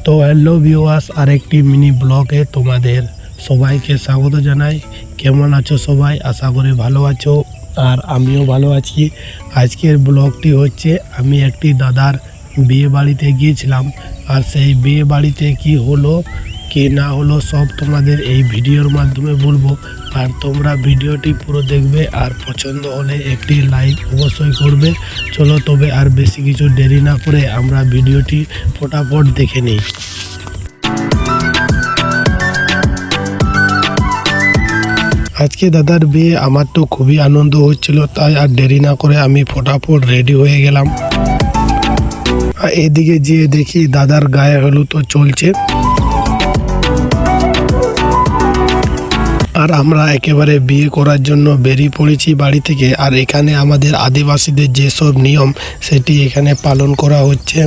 তো hello viewers, আরেকটি mini ব্লগে তোমাদের সবাইকে স্বাগত জানাই। কেমন আছো সবাই? আশা করি ভালো আছো, আর আমিও ভালো আছি। আজকের ব্লগটি হচ্ছে আমি একটি দাদার বিয়ে বাড়িতে গিয়েছিলাম, আর সেই বিয়ে বাড়িতে কি হলো কি না হলো সব তোমাদের এই ভিডিওর মাধ্যমে বলবো। আর তোমরা ভিডিওটি পুরো দেখবে, আর পছন্দ হলে একটি লাইক অবশ্যই করবে। চলো তবে আর বেশি কিছু দেরি না করে আমরা ভিডিওটি ফটাফট দেখে নিই। আজকে দাদার বিয়ে, আমার তো খুবই আনন্দ হচ্ছিল, তাই আর দেরি না করে আমি ফটাফট রেডি হয়ে গেলাম। এদিকে যেয়ে দেখি দাদার গায়ে হলুদ তো চলছে, আর আমরা একেবারে বিয়ে করার জন্য বেরিয়ে পড়েছি বাড়ি থেকে। আর এখানে আমাদের আদিবাসীদের যেসব নিয়ম সেটি এখানে পালন করা হচ্ছে।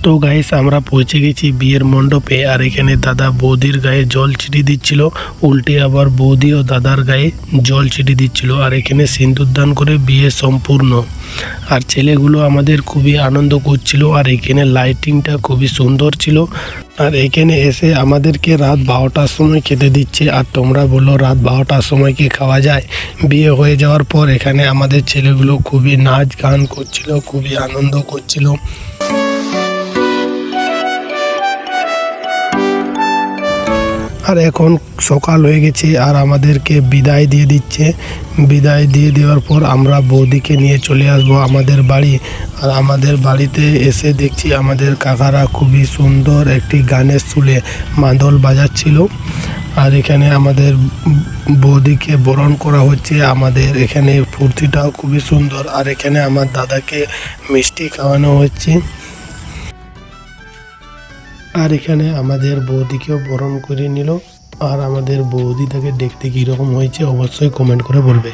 তো গাইস, আমরা পৌঁছে গেছি বিয়ের মণ্ডপে, আর এখানে দাদা বৌদির গায়ে জল ছিটিয়ে দিচ্ছিল, উল্টে আবার বৌদি ও দাদার গায়ে জল ছিটিয়ে দিচ্ছিল। আর এখানে সিঁদুর দান করে বিয়ে সম্পূর্ণ। আর ছেলেগুলো আমাদের খুবই আনন্দ করছিল, আর এখানে লাইটিংটা খুবই সুন্দর ছিল। আর এখানে এসে আমাদেরকে রাত 12টার সময় খেতে দিচ্ছে। আর তোমরা বলো রাত 12টার সময় কি খাওয়া যায়? বিয়ে হয়ে যাওয়ার পর এখানে আমাদের ছেলেগুলো খুবই নাচ গান করছিল, খুবই আনন্দ করছিল। আর এখন সকাল হয়ে গেছে, আর আমাদেরকে বিদায় দিয়ে দিচ্ছে। বিদায় দিয়ে দেওয়ার পর আমরা বৌদিকে নিয়ে চলে আসব আমাদের বাড়ি। আর আমাদের বাড়িতে এসে দেখছি আমাদের কাকারা খুবই সুন্দর একটি গানের সুরে মাদল বাজাচ্ছিল। আর এখানে আমাদের বৌদিকে বরণ করা হচ্ছে। আমাদের এখানে ফুর্তিটাও খুবই সুন্দর। আর এখানে আমার দাদাকে মিষ্টি খাওয়ানো হচ্ছে। আর এখানে আমাদের বৌদিকেও বরণ করে নিল। আর আমাদের বৌদি তাকে দেখতে কীরকম হয়েছে অবশ্যই কমেন্ট করে বলবে।